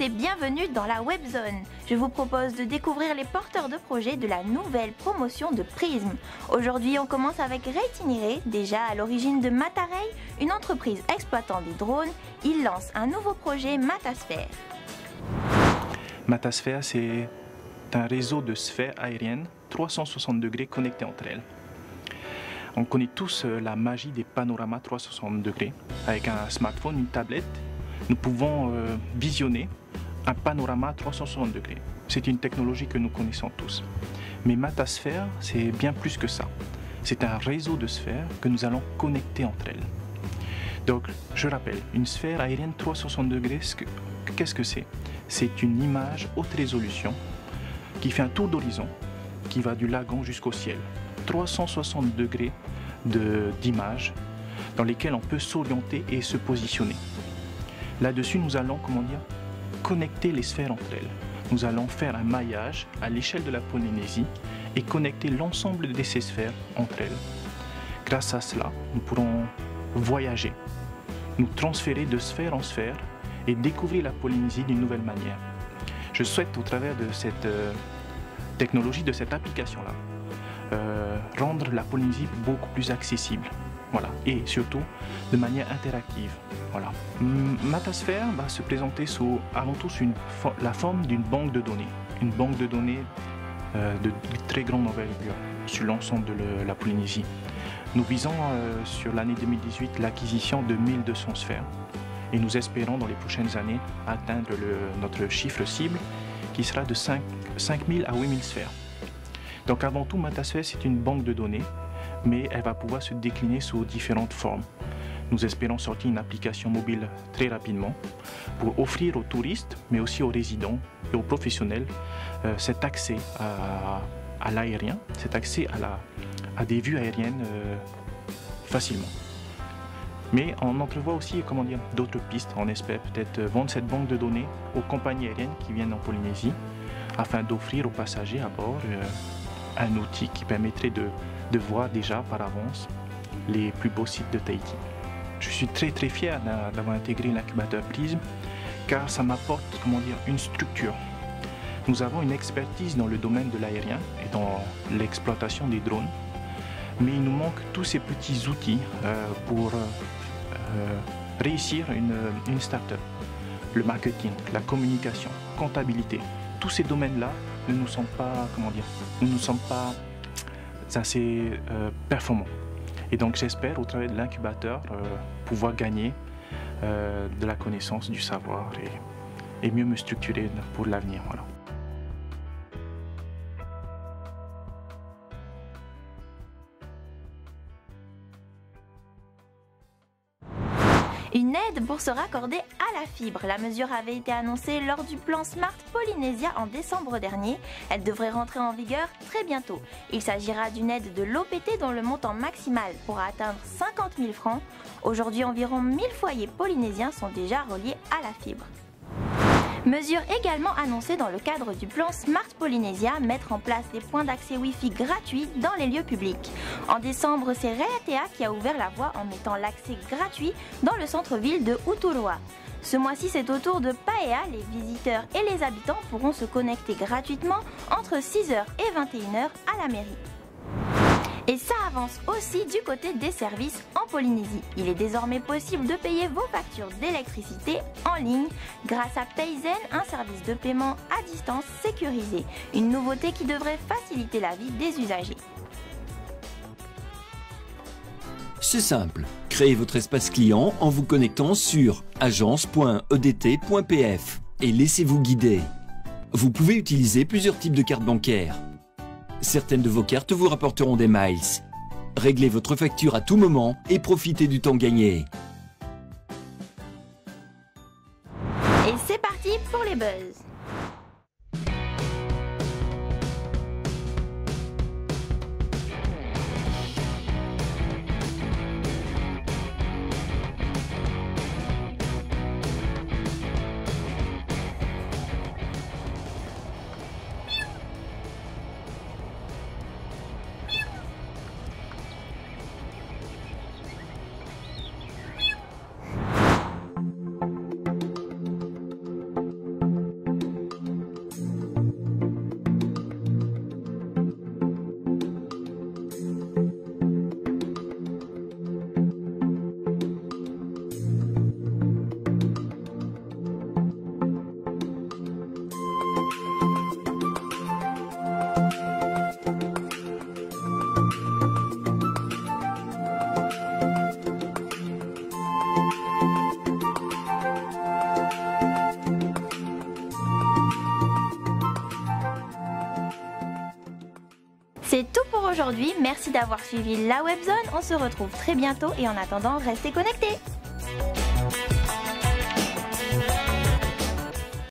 et bienvenue dans la Webzone. Je vous propose de découvrir les porteurs de projets de la nouvelle promotion de Prism. Aujourd'hui, on commence avec Ray Tiniré, déjà à l'origine de Mataray, une entreprise exploitant des drones. Il lance un nouveau projet Matasphère. Matasphère, c'est un réseau de sphères aériennes 360 degrés connectées entre elles. On connaît tous la magie des panoramas 360 degrés. Avec un smartphone, une tablette, nous pouvons visionner un panorama 360 degrés. C'est une technologie que nous connaissons tous. Mais Matasphère, c'est bien plus que ça. C'est un réseau de sphères que nous allons connecter entre elles. Donc, je rappelle, une sphère aérienne 360 degrés, qu'est-ce que c'est? C'est une image haute résolution qui fait un tour d'horizon, qui va du lagon jusqu'au ciel. 360 degrés d'images dans lesquelles on peut s'orienter et se positionner. Là-dessus, nous allons, connecter les sphères entre elles. Nous allons faire un maillage à l'échelle de la Polynésie et connecter l'ensemble de ces sphères entre elles. Grâce à cela, nous pourrons voyager, nous transférer de sphère en sphère et découvrir la Polynésie d'une nouvelle manière. Je souhaite, au travers de cette technologie, de cette application-là, rendre la Polynésie beaucoup plus accessible, voilà, et surtout de manière interactive. Voilà. Matasphère va se présenter avant tout sous la forme d'une banque de données, de très grande envergure sur l'ensemble de la Polynésie. Nous visons sur l'année 2018 l'acquisition de 1200 sphères et nous espérons dans les prochaines années atteindre notre chiffre cible qui sera de 5000 à 8000 sphères. Donc avant tout, Matasphère, c'est une banque de données, mais elle va pouvoir se décliner sous différentes formes. Nous espérons sortir une application mobile très rapidement pour offrir aux touristes, mais aussi aux résidents et aux professionnels cet accès à l'aérien, cet accès à des vues aériennes facilement. Mais on entrevoit aussi d'autres pistes. On espère peut-être vendre cette banque de données aux compagnies aériennes qui viennent en Polynésie afin d'offrir aux passagers à bord un outil qui permettrait de voir déjà par avance les plus beaux sites de Tahiti. Je suis très fier d'avoir intégré l'incubateur Prism car ça m'apporte une structure. Nous avons une expertise dans le domaine de l'aérien et dans l'exploitation des drones, mais il nous manque tous ces petits outils pour réussir une start-up. Le marketing, la communication, comptabilité, tous ces domaines-là ne nous semblent pas assez performants. Et donc j'espère au travers de l'incubateur pouvoir gagner de la connaissance, du savoir et mieux me structurer pour l'avenir. Voilà. Une aide pour se raccorder à la fibre. La mesure avait été annoncée lors du plan Smart Polynesia en décembre dernier. Elle devrait rentrer en vigueur très bientôt. Il s'agira d'une aide de l'OPT dont le montant maximal pourra atteindre 50 000 francs. Aujourd'hui, environ 1000 foyers polynésiens sont déjà reliés à la fibre. Mesure également annoncée dans le cadre du plan Smart Polynesia, mettre en place des points d'accès Wi-Fi gratuits dans les lieux publics. En décembre, c'est Reatea qui a ouvert la voie en mettant l'accès gratuit dans le centre-ville de Uturoa. Ce mois-ci, c'est au tour de Paea. Les visiteurs et les habitants pourront se connecter gratuitement entre 6h et 21h à la mairie. Et ça avance aussi du côté des services en Polynésie. Il est désormais possible de payer vos factures d'électricité en ligne grâce à Payzen, un service de paiement à distance sécurisé. Une nouveauté qui devrait faciliter la vie des usagers. C'est simple, créez votre espace client en vous connectant sur agence.edt.pf et laissez-vous guider. Vous pouvez utiliser plusieurs types de cartes bancaires. Certaines de vos cartes vous rapporteront des miles. Réglez votre facture à tout moment et profitez du temps gagné. Et c'est parti pour les buzz. C'est tout pour aujourd'hui, merci d'avoir suivi la Webzone, on se retrouve très bientôt et en attendant, restez connectés.